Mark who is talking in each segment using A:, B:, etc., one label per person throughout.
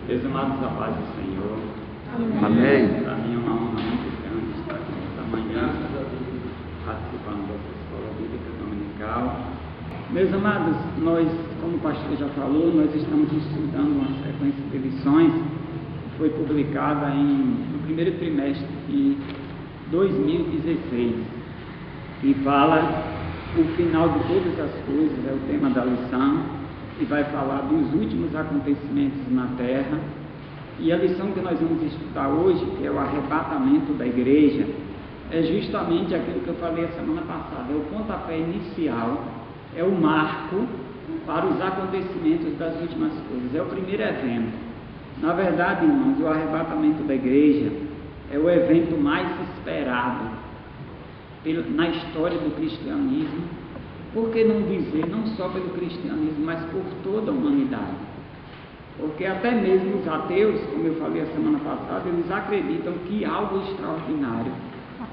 A: Meus amados, a paz do Senhor.
B: Amém.
A: Para mim é uma honra muito grande estar aqui nesta manhã, participando dessa escola bíblica dominical. Meus amados, nós, como o pastor já falou, nós estamos estudando uma sequência de lições que foi publicada no primeiro trimestre de 2016 e fala o final de todas as coisas, é o tema da lição, e vai falar dos últimos acontecimentos na terra. E a lição que nós vamos estudar hoje, que é o arrebatamento da igreja, é justamente aquilo que eu falei a semana passada, é o pontapé inicial, é o marco para os acontecimentos das últimas coisas, é o primeiro evento. Na verdade, irmãos, o arrebatamento da igreja é o evento mais esperado na história do cristianismo. Por que não dizer, não só pelo cristianismo, mas por toda a humanidade? Porque até mesmo os ateus, como eu falei a semana passada, eles acreditam que algo extraordinário,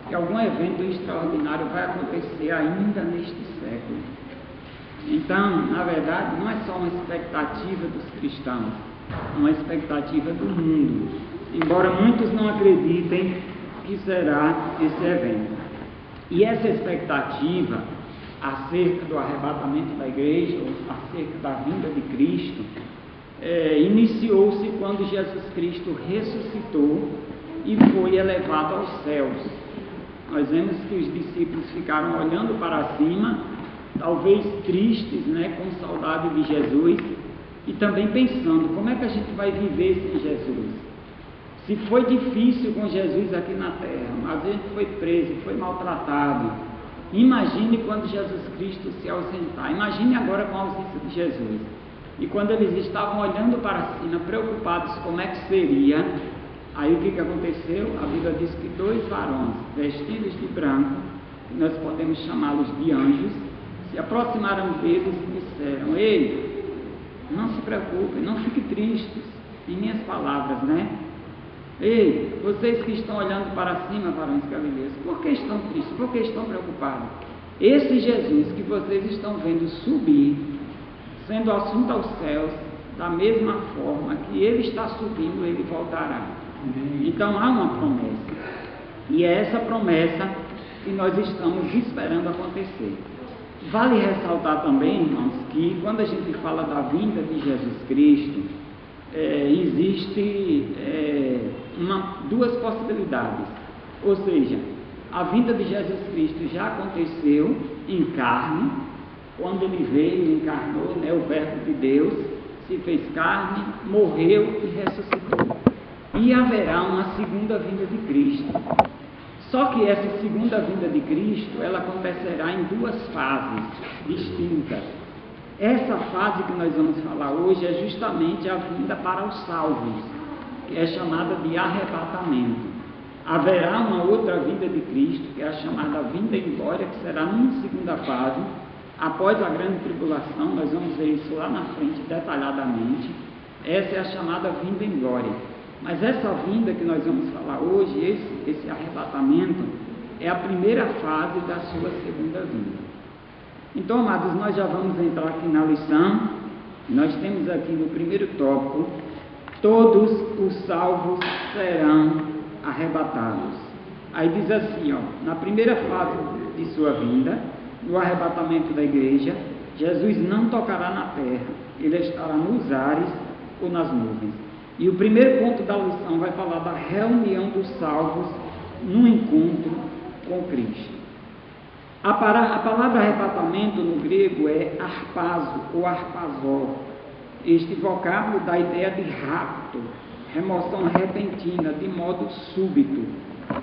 A: que algum evento extraordinário vai acontecer ainda neste século. Então, na verdade, não é só uma expectativa dos cristãos, é uma expectativa do mundo, embora muitos não acreditem que será esse evento. E essa expectativa acerca do arrebatamento da igreja, ou acerca da vinda de Cristo, iniciou-se quando Jesus Cristo ressuscitou e foi elevado aos céus. Nós vemos que os discípulos ficaram olhando para cima, talvez tristes, com saudade de Jesus, e também pensando, como é que a gente vai viver sem Jesus? Se foi difícil com Jesus aqui na terra, mas a gente foi preso, foi maltratado. Imagine quando Jesus Cristo se ausentar, imagine agora com a ausência de Jesus. E quando eles estavam olhando para cima, preocupados como é que seria, aí o que aconteceu? A Bíblia diz que 2 varões, vestidos de branco, que nós podemos chamá-los de anjos, se aproximaram deles e disseram: ei, não se preocupem, não fiquem tristes, em minhas palavras, Ei, vocês que estão olhando para cima, varões galileus, por que estão tristes? Por que estão preocupados? Esse Jesus que vocês estão vendo subir, sendo assunto aos céus, da mesma forma que ele está subindo, ele voltará. Então há uma promessa, e é essa promessa que nós estamos esperando acontecer. Vale ressaltar também, irmãos, que quando a gente fala da vinda de Jesus Cristo, existe duas possibilidades. Ou seja, a vinda de Jesus Cristo já aconteceu em carne, quando ele veio, encarnou, o Verbo de Deus se fez carne, morreu e ressuscitou. E haverá uma segunda vinda de Cristo. Só que essa segunda vinda de Cristo, ela acontecerá em 2 fases distintas. Essa fase que nós vamos falar hoje é justamente a vinda para os salvos, que é chamada de arrebatamento. Haverá uma outra vinda de Cristo, que é a chamada vinda em glória, que será numa segunda fase, após a grande tribulação. Nós vamos ver isso lá na frente detalhadamente. Essa é a chamada vinda em glória. Mas essa vinda que nós vamos falar hoje, esse arrebatamento, é a primeira fase da sua segunda vinda. Então, amados, nós já vamos entrar aqui na lição. Nós temos aqui no primeiro tópico: todos os salvos serão arrebatados. Aí diz assim, na primeira fase de sua vinda, no arrebatamento da igreja, Jesus não tocará na terra, ele estará nos ares ou nas nuvens. E o primeiro ponto da lição vai falar da reunião dos salvos no encontro com Cristo. A palavra arrebatamento no grego é arpazo ou arpazó. Este vocábulo dá a ideia de rapto, remoção repentina, de modo súbito.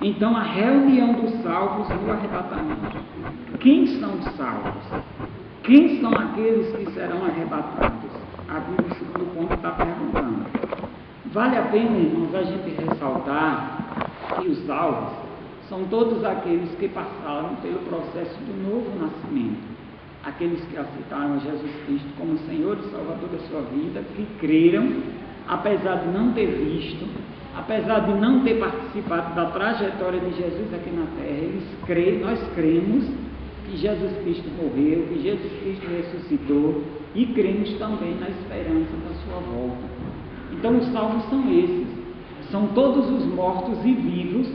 A: Então, a reunião dos salvos no arrebatamento. Quem são os salvos? Quem são aqueles que serão arrebatados? A Bíblia, no segundo ponto, está perguntando. Vale a pena, irmãos, a gente ressaltar que os salvos são todos aqueles que passaram pelo processo do novo nascimento, aqueles que aceitaram a Jesus Cristo como Senhor e Salvador da sua vida, que creram, apesar de não ter visto, apesar de não ter participado da trajetória de Jesus aqui na terra, nós cremos que Jesus Cristo morreu, que Jesus Cristo ressuscitou, e cremos também na esperança da sua volta. Então os salvos são esses, são todos os mortos e vivos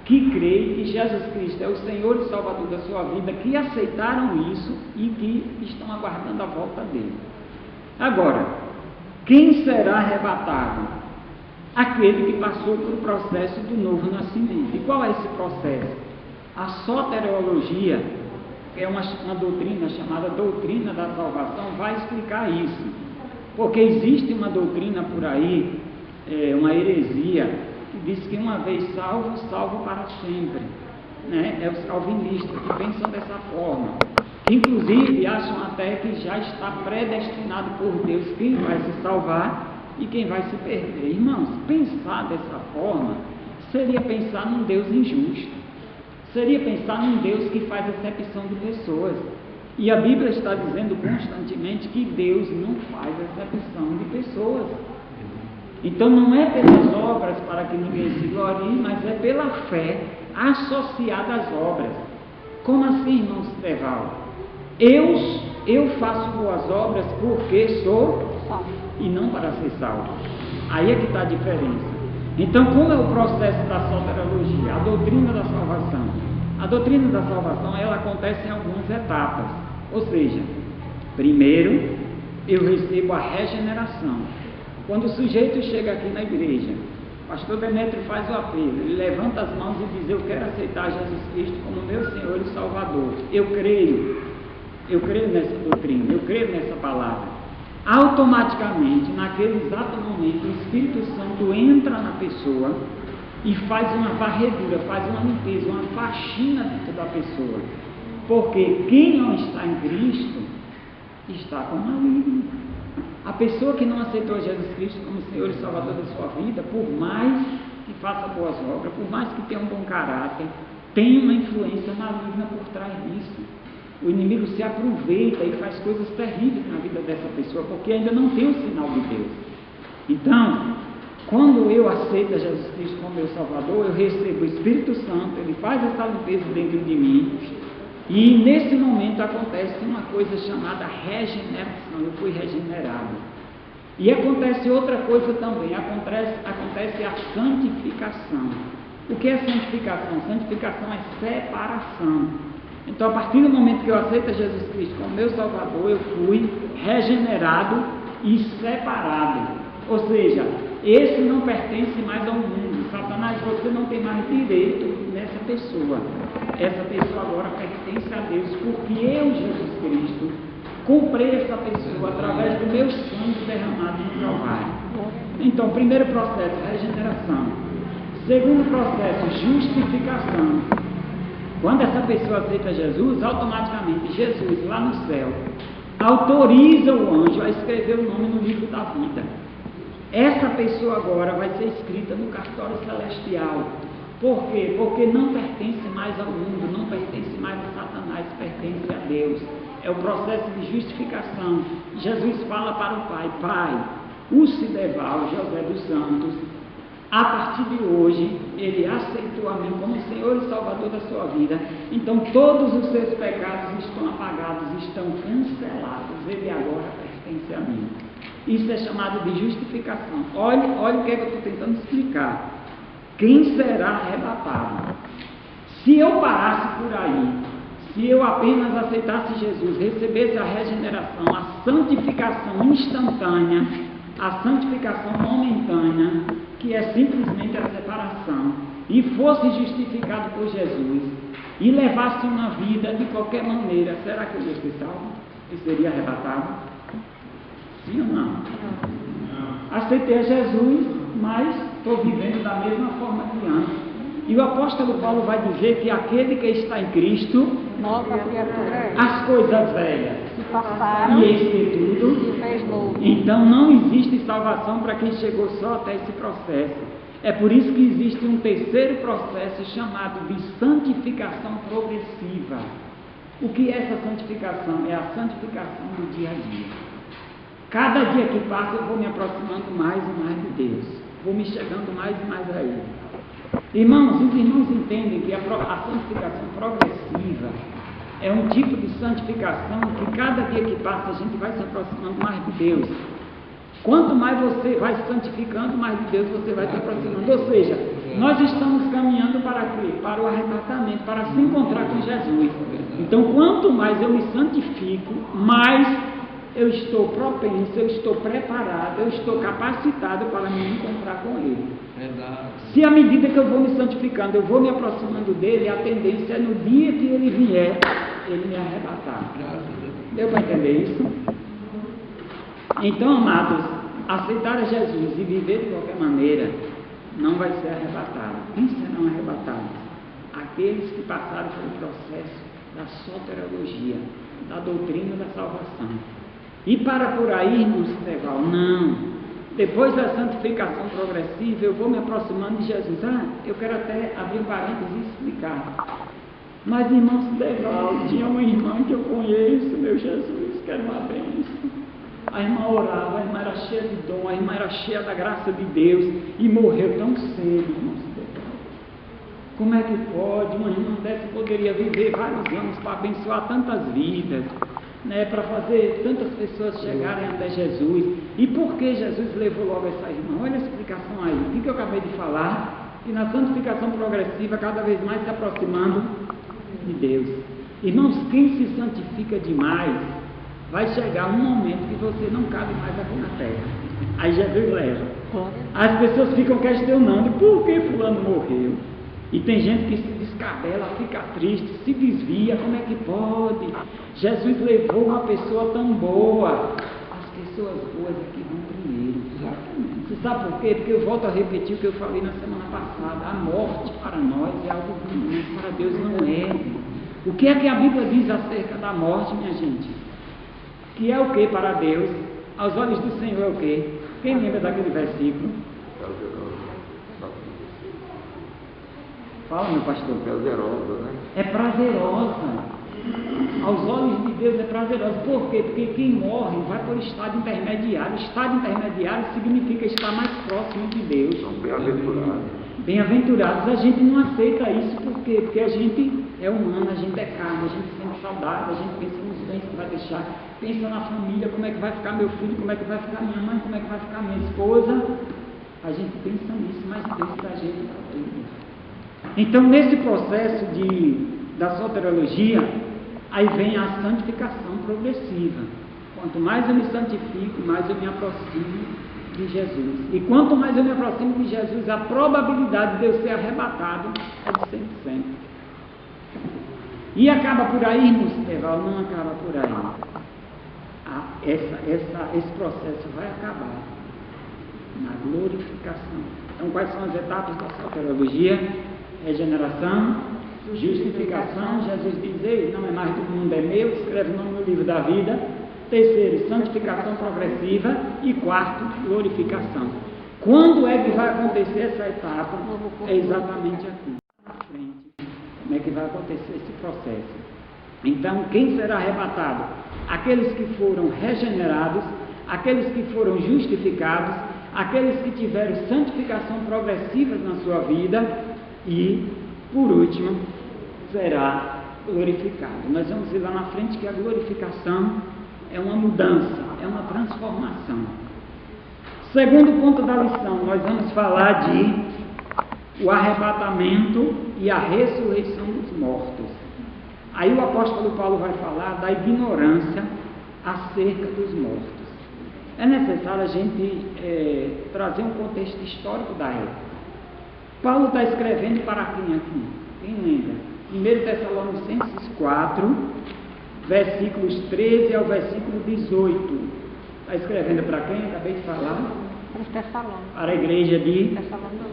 A: que creem que Jesus Cristo é o Senhor e Salvador da sua vida, que aceitaram isso e que estão aguardando a volta dele. Agora, quem será arrebatado? Aquele que passou pelo processo do novo nascimento. E qual é esse processo? A soteriologia, que é uma doutrina chamada doutrina da salvação, vai explicar isso. Porque existe uma doutrina por aí, uma heresia, que diz que uma vez salvo, salvo para sempre. Né? É os calvinistas que pensam dessa forma. Que inclusive acham até que já está predestinado por Deus quem vai se salvar e quem vai se perder. Irmãos, pensar dessa forma seria pensar num Deus injusto. Seria pensar num Deus que faz acepção de pessoas. E a Bíblia está dizendo constantemente que Deus não faz acepção de pessoas. Então não é pelas obras para que ninguém se glorie, mas é pela fé associada às obras. Como assim, irmão Steval? Eu faço boas obras porque sou e não para ser salvo. Aí é que está a diferença. Então, como é o processo da soteriologia? A doutrina da salvação. A doutrina da salvação, ela acontece em algumas etapas. Ou seja, primeiro, eu recebo a regeneração. Quando o sujeito chega aqui na igreja, o pastor Demétrio faz o apelo, ele levanta as mãos e diz: eu quero aceitar Jesus Cristo como meu Senhor e Salvador. Eu creio nessa doutrina, eu creio nessa palavra. Automaticamente, naquele exato momento, o Espírito Santo entra na pessoa e faz uma varredura, faz uma limpeza, uma faxina dentro da pessoa. Porque quem não está em Cristo está com o maligno. A pessoa que não aceitou Jesus Cristo como Senhor e Salvador da sua vida, por mais que faça boas obras, por mais que tenha um bom caráter, tem uma influência maligna por trás disso. O inimigo se aproveita e faz coisas terríveis na vida dessa pessoa, porque ainda não tem o sinal de Deus. Então, quando eu aceito Jesus Cristo como meu Salvador, eu recebo o Espírito Santo, ele faz essa limpeza dentro de mim, e nesse momento acontece uma coisa chamada regeneração. Eu fui regenerado. E acontece outra coisa também, acontece a santificação. O que é santificação? Santificação é separação. Então, a partir do momento que eu aceito Jesus Cristo como meu Salvador, eu fui regenerado e separado. Ou seja, esse não pertence mais ao mundo. Satanás, você não tem mais direito nessa pessoa. Essa pessoa agora pertence a Deus, porque eu, Jesus Cristo, comprei essa pessoa através do meu sangue derramado no Calvário. Então, primeiro processo, regeneração. Segundo processo, justificação. Quando essa pessoa aceita Jesus, automaticamente Jesus, lá no céu, autoriza o anjo a escrever o nome no livro da vida. Essa pessoa agora vai ser escrita no cartório celestial. Por quê? Porque não pertence mais ao mundo, não pertence mais a Satanás, pertence a Deus. É o processo de justificação. Jesus fala para o Pai: Pai, o Sideval, José dos Santos, a partir de hoje, ele aceitou a mim como Senhor e Salvador da sua vida. Então todos os seus pecados estão apagados, estão cancelados. Ele agora pertence a mim. Isso é chamado de justificação. Olha o que é que eu estou tentando explicar. Quem será arrebatado? Se eu parasse por aí, se eu apenas aceitasse Jesus, recebesse a regeneração, a santificação instantânea, a santificação momentânea, que é simplesmente a separação, e fosse justificado por Jesus, e levasse uma vida de qualquer maneira, será que eu ia ser salvo? E seria arrebatado? Sim ou não? Aceitei a Jesus, mas estou vivendo da mesma forma que antes. E o apóstolo Paulo vai dizer que aquele que está em Cristo,
B: nova criatura,
A: as coisas velhas
B: se passaram
A: e eis que tudo
B: se fez novo.
A: Então não existe salvação para quem chegou só até esse processo. É por isso que existe um terceiro processo chamado de santificação progressiva. O que é essa santificação? É a santificação do dia a dia. Cada dia que passa eu vou me aproximando mais e mais de Deus, vou me chegando mais e mais a Ele. Irmãos, os irmãos entendem que a santificação progressiva é um tipo de santificação que cada dia que passa a gente vai se aproximando mais de Deus. Quanto mais você vai se santificando, mais de Deus você vai se aproximando. Ou seja, nós estamos caminhando para quê? Para o arrebatamento, para se encontrar com Jesus. Então, quanto mais eu me santifico, mais eu estou propenso, eu estou preparado, eu estou capacitado para me encontrar com Ele. Se à medida que eu vou me santificando, eu vou me aproximando dele, a tendência é no dia que Ele vier, Ele me arrebatar. Deu para entender isso? Então, amados, aceitar a Jesus e viver de qualquer maneira não vai ser arrebatado. Quem serão arrebatados? Aqueles que passaram pelo processo da soteriologia, da doutrina da salvação. E para por aí nos levar, não. Depois da santificação progressiva, eu vou me aproximando de Jesus. Eu quero até abrir um parênteses e explicar. Mas, irmão Sideval, tinha uma irmã que eu conheço, meu Jesus, que era uma bênção. A irmã orava, a irmã era cheia de dom, a irmã era cheia da graça de Deus e morreu tão cedo, irmão Sideval. Como é que pode? Uma irmã dessa poderia viver vários anos para abençoar tantas vidas, né, para fazer tantas pessoas chegarem até Jesus. E por que Jesus levou logo essa irmã? Olha a explicação aí. O que eu acabei de falar? Que na santificação progressiva, cada vez mais se aproximando de Deus. Irmãos, quem se santifica demais, vai chegar um momento que você não cabe mais aqui na terra. Aí Jesus leva. As pessoas ficam questionando por que fulano morreu. E tem gente que se descabela, fica triste, se desvia. Como é que pode? Jesus levou uma pessoa tão boa. As pessoas boas é que vão primeiro. Você sabe por quê? Porque eu volto a repetir o que eu falei na semana passada. A morte para nós é algo ruim, mas para Deus não é. O que é que a Bíblia diz acerca da morte, minha gente? Que é o que para Deus? Aos olhos do Senhor é o que? Quem lembra daquele versículo? Fala, meu pastor.
C: Prazerosa, né?
A: É prazerosa. Aos olhos de Deus é prazerosa. Por quê? Porque quem morre vai por estado intermediário. Estado intermediário significa estar mais próximo de Deus.
C: São bem-aventurados.
A: Bem-aventurados. A gente não aceita isso. Por quê? Porque a gente é humano, a gente é carne, a gente sente saudade, a gente pensa nos bens que vai deixar, pensa na família, como é que vai ficar meu filho, como é que vai ficar minha mãe, como é que vai ficar minha esposa. A gente pensa nisso, mas Deus dá jeito para tudo. Então, nesse processo da soteriologia, aí vem a santificação progressiva. Quanto mais eu me santifico, mais eu me aproximo de Jesus. E quanto mais eu me aproximo de Jesus, a probabilidade de eu ser arrebatado é de 100%. E acaba por aí, irmãos? Não acaba por aí. Esse processo vai acabar na glorificação. Então, quais são as etapas da soteriologia? Regeneração, justificação. Jesus diz: ei, não é mais do mundo, é meu. Escreve o nome no livro da vida. Terceiro, santificação progressiva. E quarto, glorificação. Quando é que vai acontecer essa etapa? É exatamente aqui, na frente. Como é que vai acontecer esse processo? Então, quem será arrebatado? Aqueles que foram regenerados, aqueles que foram justificados, aqueles que tiveram santificação progressiva na sua vida e, por último, será glorificado. Nós vamos ver lá na frente que a glorificação é uma mudança, é uma transformação. Segundo ponto da lição, nós vamos falar de o arrebatamento e a ressurreição dos mortos. Aí o apóstolo Paulo vai falar da ignorância acerca dos mortos. É necessário a gente trazer um contexto histórico da época. Paulo está escrevendo para quem aqui? Quem lembra? 1 Tessalonicenses 4, versículos 13 ao versículo 18. Está escrevendo para quem? Acabei de falar. Para a igreja de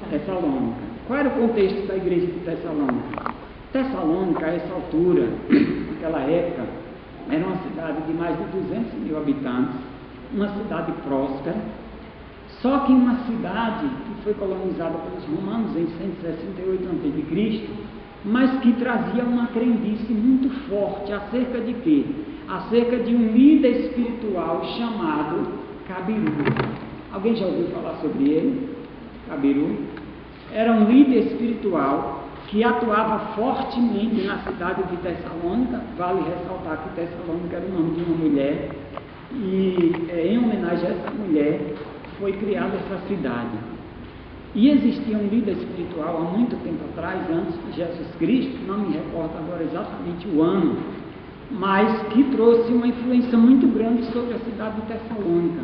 A: Tessalônica. Qual era o contexto da igreja de Tessalônica? Tessalônica, a essa altura, naquela época, era uma cidade de mais de 200 mil habitantes, uma cidade próspera, só que uma cidade que foi colonizada pelos romanos em 168 a.C., mas que trazia uma crendice muito forte acerca de quê? Acerca de um líder espiritual chamado Cabiru. Alguém já ouviu falar sobre ele? Cabiru era um líder espiritual que atuava fortemente na cidade de Tessalônica. Vale ressaltar que Tessalônica era o nome de uma mulher, E em homenagem a essa mulher foi criada essa cidade. E existia um líder espiritual há muito tempo atrás, antes de Jesus Cristo, não me recordo agora exatamente o ano, mas que trouxe uma influência muito grande sobre a cidade de Tessalônica.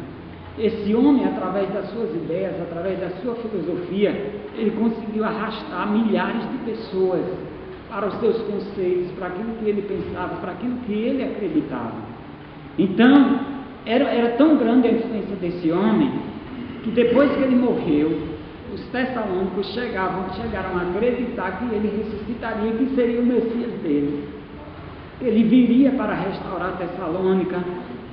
A: Esse homem, através das suas ideias, através da sua filosofia, ele conseguiu arrastar milhares de pessoas para os seus conceitos, para aquilo que ele pensava, para aquilo que ele acreditava. Então, era tão grande a influência desse homem, que depois que ele morreu, os tessalônicos chegaram a acreditar que ele ressuscitaria, que seria o Messias deles. Ele viria para restaurar Tessalônica,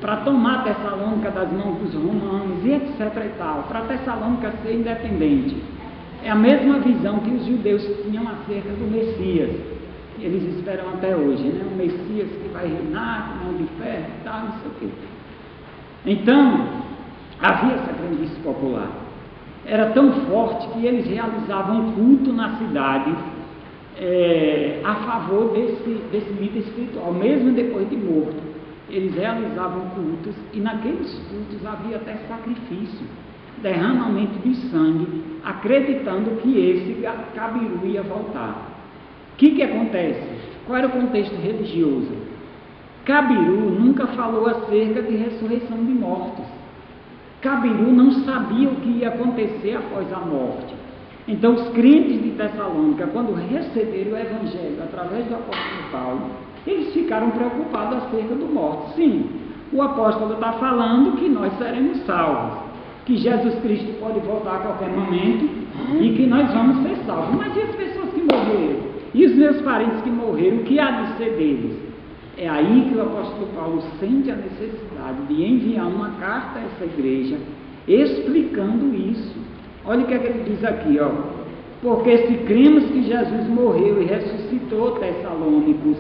A: para tomar Tessalônica das mãos dos romanos e etc e tal, para Tessalônica ser independente. É a mesma visão que os judeus tinham acerca do Messias. Eles esperam até hoje, né? O Messias que vai reinar com mão de ferro e tal, não sei o quê. Então, havia essa crendice popular. Era tão forte que eles realizavam culto na cidade a favor desse líder espiritual, mesmo depois de morto. Eles realizavam cultos e naqueles cultos havia até sacrifício, derramamento de sangue, acreditando que esse Cabiru ia voltar. O que acontece? Qual era o contexto religioso? Cabiru nunca falou acerca de ressurreição de mortos. Cabiru não sabia o que ia acontecer após a morte. Então, os crentes de Tessalônica, quando receberam o Evangelho através do apóstolo Paulo, eles ficaram preocupados acerca do morto. Sim, o apóstolo está falando que nós seremos salvos, que Jesus Cristo pode voltar a qualquer momento e que nós vamos ser salvos. Mas e as pessoas que morreram? E os meus parentes que morreram, o que há de ser deles? É aí que o apóstolo Paulo sente a necessidade de enviar uma carta a essa igreja, explicando isso. Olha o que ele diz aqui, ó. Porque se cremos que Jesus morreu e ressuscitou, Tessalônicos,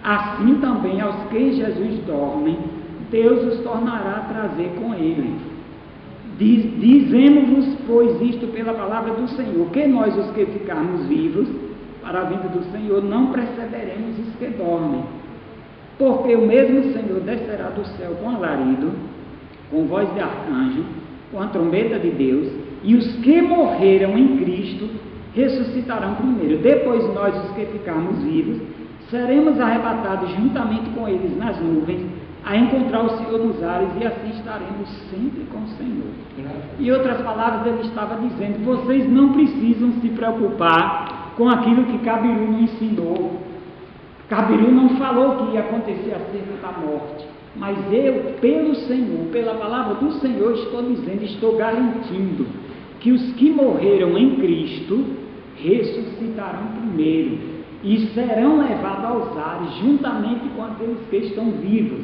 A: assim também aos que em Jesus dormem, Deus os tornará a trazer com ele. Dizemos-vos, pois, isto pela palavra do Senhor, que nós, os que ficarmos vivos, para a vinda do Senhor, não precederemos os que dormem. Porque o mesmo Senhor descerá do céu com alarido, com voz de arcanjo, com a trombeta de Deus, e os que morreram em Cristo ressuscitarão primeiro. Depois nós, os que ficarmos vivos, seremos arrebatados juntamente com eles nas nuvens, a encontrar o Senhor nos ares, e assim estaremos sempre com o Senhor. Em outras palavras, ele estava dizendo: vocês não precisam se preocupar com aquilo que Cabiru não ensinou. Cabiru não falou que ia acontecer acerca da morte, mas eu, pelo Senhor, pela palavra do Senhor, estou dizendo, estou garantindo que os que morreram em Cristo ressuscitarão primeiro e serão levados aos ares juntamente com aqueles que estão vivos.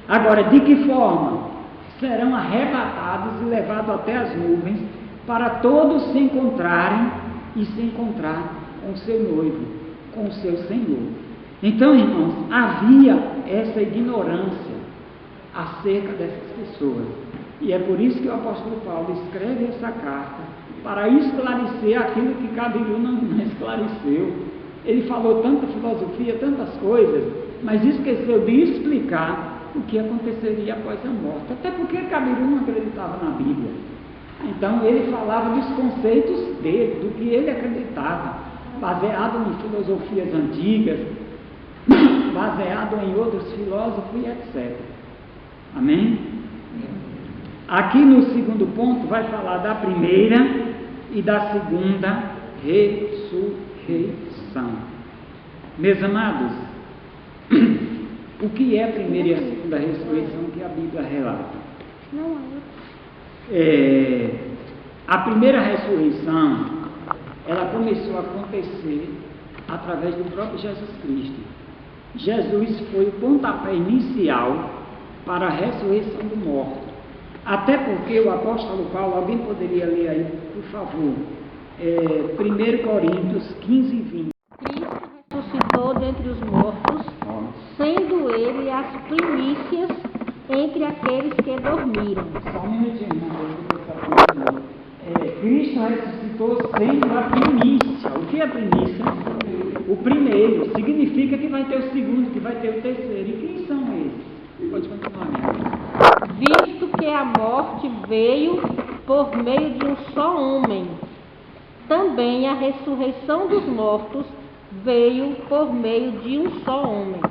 A: Agora, de que forma? Serão arrebatados e levados até as nuvens, para todos se encontrarem e se encontrar com o seu noivo, com o seu Senhor. Então, irmãos, havia essa ignorância acerca dessas pessoas. E é por isso que o apóstolo Paulo escreve essa carta, para esclarecer aquilo que Cabiru não esclareceu. Ele falou tanta filosofia, tantas coisas, mas esqueceu de explicar o que aconteceria após a morte. Até porque Cabiru não acreditava na Bíblia. Então, ele falava dos conceitos dele, do que ele acreditava, baseado em filosofias antigas, baseado em outros filósofos e etc. Amém? Aqui no segundo ponto vai falar da primeira e da segunda ressurreição. Meus amados, o que é a primeira e a segunda ressurreição que a Bíblia relata? A primeira ressurreição, ela começou a acontecer através do próprio Jesus Cristo. Jesus foi o pontapé inicial para a ressurreição do morto. Até porque o apóstolo Paulo, alguém poderia ler aí, por favor, 1 Coríntios 15 e 20.
B: Cristo ressuscitou dentre os mortos, sendo ele as primícias entre aqueles que dormiram.
A: Só um minutinho, Cristo ressuscitou sendo a primícia. O que é a primícia? O primeiro. Significa que vai ter o segundo, que vai ter o terceiro. E quem são esses? Pode continuar, minha amiga.
B: visto que a morte veio por meio de um só homem, também a ressurreição dos mortos veio por meio de um só homem.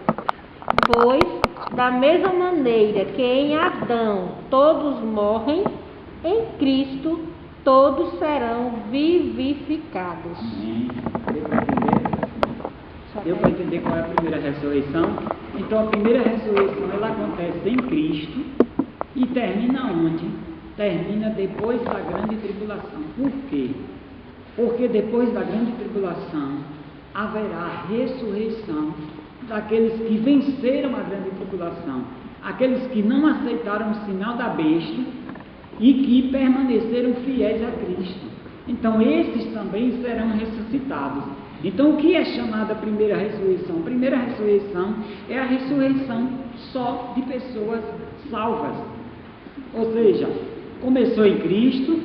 B: Pois, da mesma maneira que em Adão todos morrem, em Cristo todos serão vivificados.
A: Amém. Deu para entender qual é a primeira ressurreição? Então, a primeira ressurreição, ela acontece em Cristo e termina onde? Termina depois da grande tribulação. Por quê? Porque depois da grande tribulação haverá ressurreição daqueles que venceram a grande tribulação, aqueles que não aceitaram o sinal da besta e que permaneceram fiéis a Cristo. Então esses também serão ressuscitados. Então o que é chamada primeira ressurreição? A primeira ressurreição é a ressurreição só de pessoas salvas. Ou seja, começou em Cristo,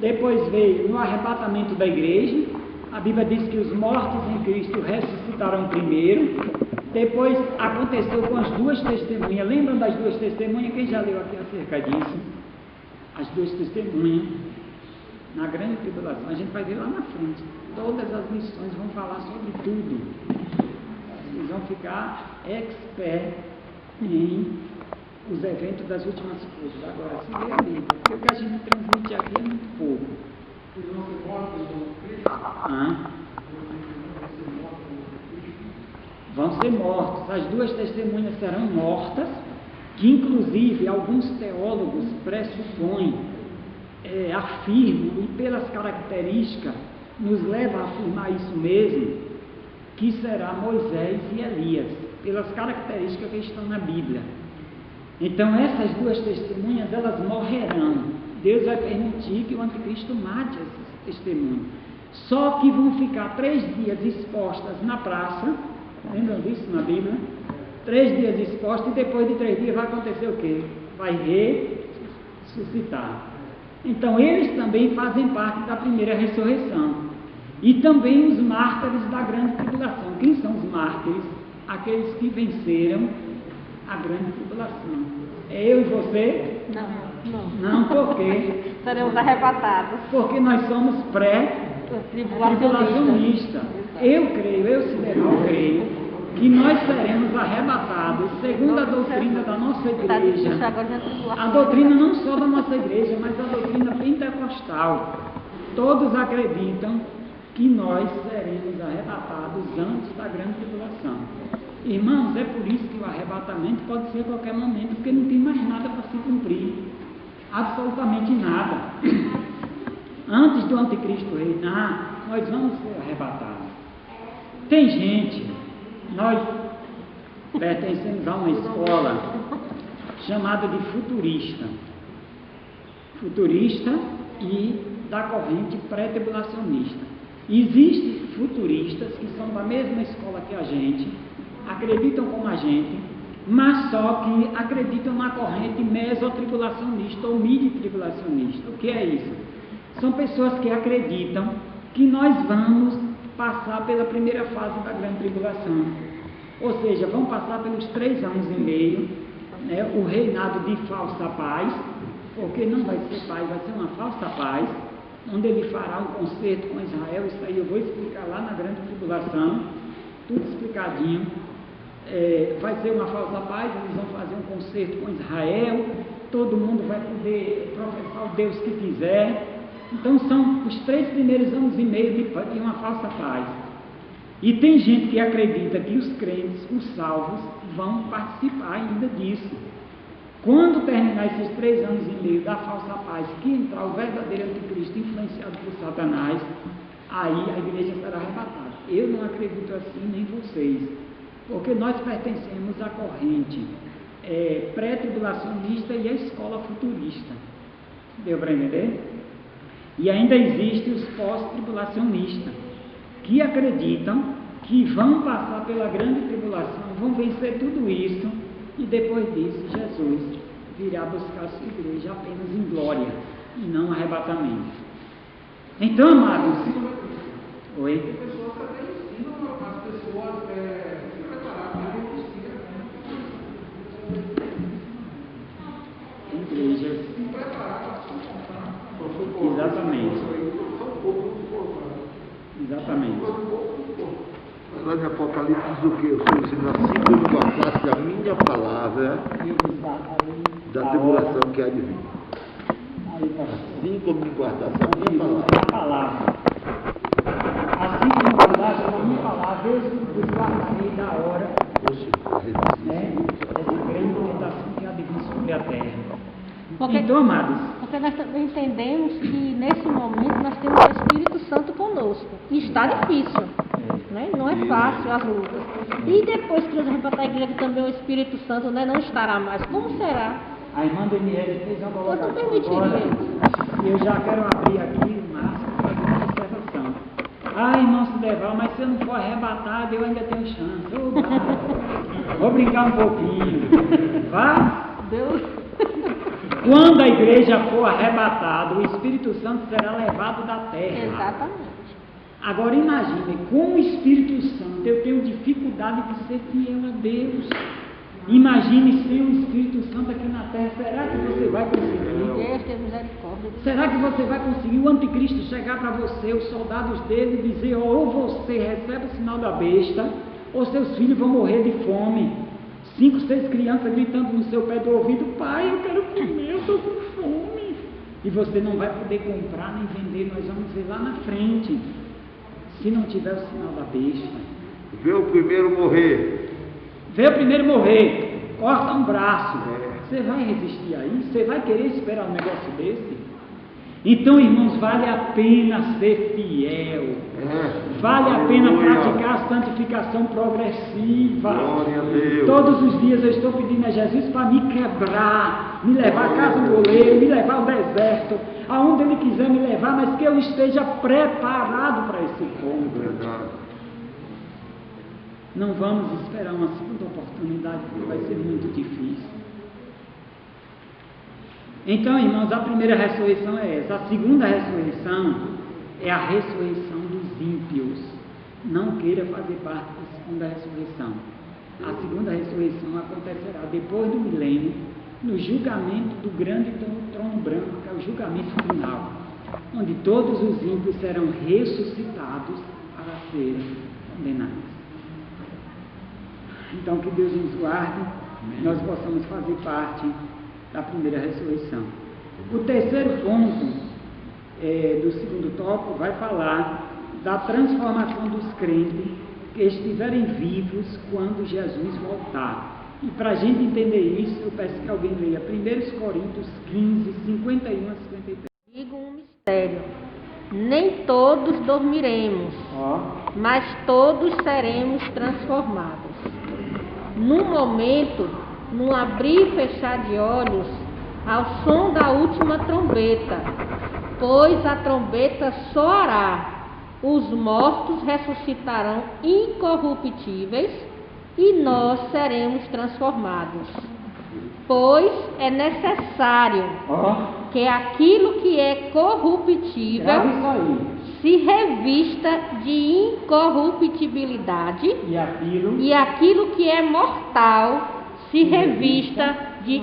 A: depois veio no arrebatamento da igreja. A Bíblia diz que os mortos em Cristo ressuscitaram primeiro. Depois aconteceu com as duas testemunhas. Lembram das duas testemunhas? Quem já leu aqui acerca disso? As duas testemunhas na grande tribulação. A gente vai ver lá na frente. Todas as missões vão falar sobre tudo. Vocês vão ficar expert em os eventos das últimas coisas. Agora, se lê a Bíblia, porque o que a gente transmite aqui é muito pouco. Vão ser mortos. As duas testemunhas serão mortas, que inclusive alguns teólogos pressupõem, afirmam, e pelas características nos leva a afirmar isso mesmo, que será Moisés e Elias, pelas características que estão na Bíblia. Então essas duas testemunhas, elas morrerão. Deus vai permitir que o anticristo mate essas testemunhas. Só que vão ficar 3 dias expostas na praça. Lembram disso na Bíblia? 3 dias expostas, e depois de 3 dias vai acontecer o quê? Vai ressuscitar. Então eles também fazem parte da primeira ressurreição. E também os mártires da grande tribulação. Quem são os mártires? Aqueles que venceram a grande tribulação. É eu e você? Não, por quê?
B: Seremos arrebatados.
A: Porque nós somos pré-tribulacionistas. Eu Sideral, creio que nós seremos arrebatados segundo a doutrina da nossa igreja. A doutrina não só da nossa igreja, mas a doutrina pentecostal. Todos acreditam que nós seremos arrebatados antes da grande tribulação. Irmãos, é por isso que o arrebatamento pode ser a qualquer momento, porque não tem mais nada para se cumprir. Absolutamente nada. Antes do anticristo reinar, nós vamos ser arrebatados. Tem gente, nós pertencemos a uma escola chamada de futurista. Futurista e da corrente pré-tribulacionista. Existem futuristas que são da mesma escola que a gente, acreditam como a gente, mas só que acreditam na corrente mesotribulacionista ou midi-tribulacionista. O que é isso? São pessoas que acreditam que nós vamos passar pela primeira fase da grande tribulação. Ou seja, vão passar pelos 3 anos e meio, né, o reinado de falsa paz, porque não vai ser paz, vai ser uma falsa paz, onde ele fará um concerto com Israel. Isso aí eu vou explicar lá na grande tribulação, tudo explicadinho. Vai ser uma falsa paz, eles vão fazer um concerto com Israel, todo mundo vai poder professar o Deus que quiser. Então são os 3 primeiros anos e meio de uma falsa paz. E tem gente que acredita que os crentes, os salvos, vão participar ainda disso. Quando terminar esses 3 anos e meio da falsa paz, que entrar o verdadeiro anticristo influenciado por Satanás, aí a igreja será arrebatada. Eu não acredito assim, nem vocês, porque nós pertencemos à corrente pré-tribulacionista e à escola futurista. Deu para entender? E ainda existem os pós-tribulacionistas, que acreditam que vão passar pela grande tribulação, vão vencer tudo isso, e depois disso Jesus virá buscar a sua igreja apenas em glória, e não arrebatamento. Então, amados, oi?
D: Tem pessoas que até ensinam as pessoas se preparar para a igreja.
A: Deus.
D: se preparar para suportar.
A: Exatamente.
C: São um pouco suportáveis.
A: Exatamente.
C: Mas lá em Apocalipse diz o quê? O Senhor dizendo, assim como guardaste a minha palavra da tribulação que há de vir. Assim como me guardaste a minha palavra.
A: A palavra. Assim como guardaste a minha palavra, eu vos guardarei da hora, né, dessa grande tentação que há de vir sobre a terra. Então, amados,
B: Porque nós também entendemos que nesse momento nós temos o Espírito Santo conosco. E está difícil. Né? Não é fácil as lutas. E depois que nós arrebatar a igreja, que também o Espírito Santo, né, não estará mais. Como será?
A: a irmã Daniela fez uma
B: Eu não
A: colocação
B: permitiria.
A: agora, e eu já quero abrir aqui o Márcio para fazer uma observação. Ah, irmão Sideval, mas se eu não for arrebatado, eu ainda tenho chance. Ô, vai. Vou brincar um pouquinho. Vá.
B: Deus.
A: Quando a igreja for arrebatada, o Espírito Santo será levado da terra.
B: Exatamente.
A: Agora imagine, com o Espírito Santo eu tenho dificuldade de ser fiel a Deus. Imagine sem o Espírito Santo aqui na terra, será que você vai conseguir?
B: Deus tem misericórdia.
A: Será que você vai conseguir o anticristo chegar para você, os soldados dele, e dizer, ou você recebe o sinal da besta, ou seus filhos vão morrer de fome? 5, 6 crianças gritando no seu pé do ouvido, pai, eu quero comer, eu estou com fome. E você não vai poder comprar nem vender, nós vamos ver lá na frente, se não tiver o sinal da besta.
C: Vê o primeiro morrer.
A: Vê o primeiro morrer, corta um braço. Você vai resistir a isso? Você vai querer esperar um negócio desse? Então, irmãos, vale a pena ser fiel. Vale a pena praticar a santificação progressiva.
C: Glória a Deus.
A: Todos os dias eu estou pedindo a Jesus para me quebrar, me levar à casa do oleiro, me levar ao deserto, aonde Ele quiser me levar, mas que eu esteja preparado para esse ponto.
C: Verdade.
A: Não vamos esperar uma segunda oportunidade, porque vai ser muito difícil. Então, irmãos, a primeira ressurreição é essa. A segunda ressurreição é a ressurreição dos ímpios. Não queira fazer parte da segunda ressurreição. A segunda ressurreição acontecerá depois do milênio, no julgamento do grande trono branco, que é o julgamento final, onde todos os ímpios serão ressuscitados para serem condenados. Então, que Deus nos guarde, nós possamos fazer parte da primeira ressurreição. O terceiro ponto do segundo tópico vai falar da transformação dos crentes que estiverem vivos quando Jesus voltar. E para a gente entender isso, eu peço que alguém leia 1 Coríntios 15, 51 a 53.
B: Digo um mistério. Nem todos dormiremos, mas todos seremos transformados. Num momento, num abrir e fechar de olhos, ao som da última trombeta, pois a trombeta soará, os mortos ressuscitarão incorruptíveis e nós seremos transformados. Pois é necessário que aquilo que é corruptível se revista de incorruptibilidade e aquilo que é mortal se revista de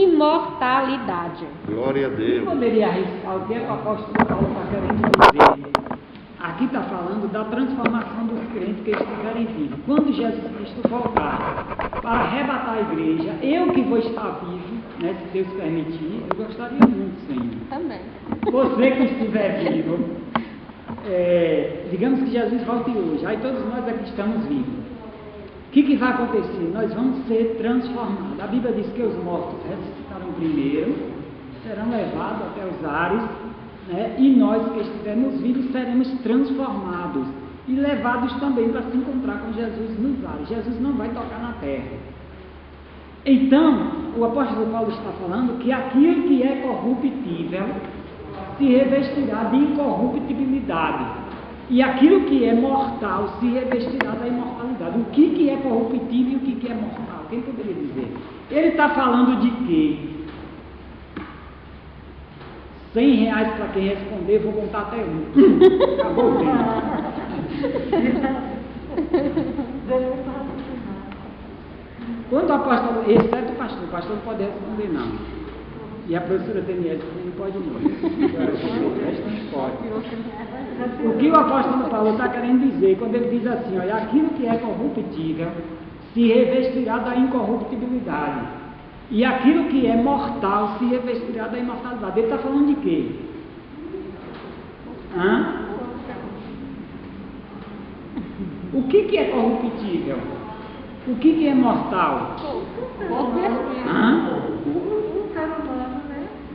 B: imortalidade.
C: Glória a Deus.
A: Poderia arriscar o que é que o apóstolo Paulo está querendo dizer? Aqui está falando da transformação dos crentes que estiverem vivos. Quando Jesus Cristo voltar para arrebatar a igreja, eu que vou estar vivo, né, se Deus permitir, eu gostaria muito, Senhor.
B: Também.
A: Você que estiver vivo, digamos que Jesus volte hoje, aí todos nós aqui estamos vivos. O que vai acontecer? Nós vamos ser transformados. A Bíblia diz que os mortos ressuscitarão primeiro, serão levados até os ares, né? E nós que estivermos vivos seremos transformados e levados também para se encontrar com Jesus nos ares. Jesus não vai tocar na terra. Então, o apóstolo Paulo está falando que aquilo que é corruptível se revestirá de incorruptibilidade. E aquilo que é mortal se revestirá da imortalidade. O que é corruptível e o que é mortal? Quem poderia dizer? Ele está falando de quê? R$100 para quem responder, vou contar até um. Acabou o tempo. Quando o apóstolo, exceto o pastor não pode responder não. E a professora Daniela não pode não. O resto não pode. O que o apóstolo Paulo está querendo dizer quando ele diz assim, olha, aquilo que é corruptível se revestirá da incorruptibilidade. E aquilo que é mortal se revestirá da imortalidade. Ele está falando de quê? O que é corruptível? O que é mortal?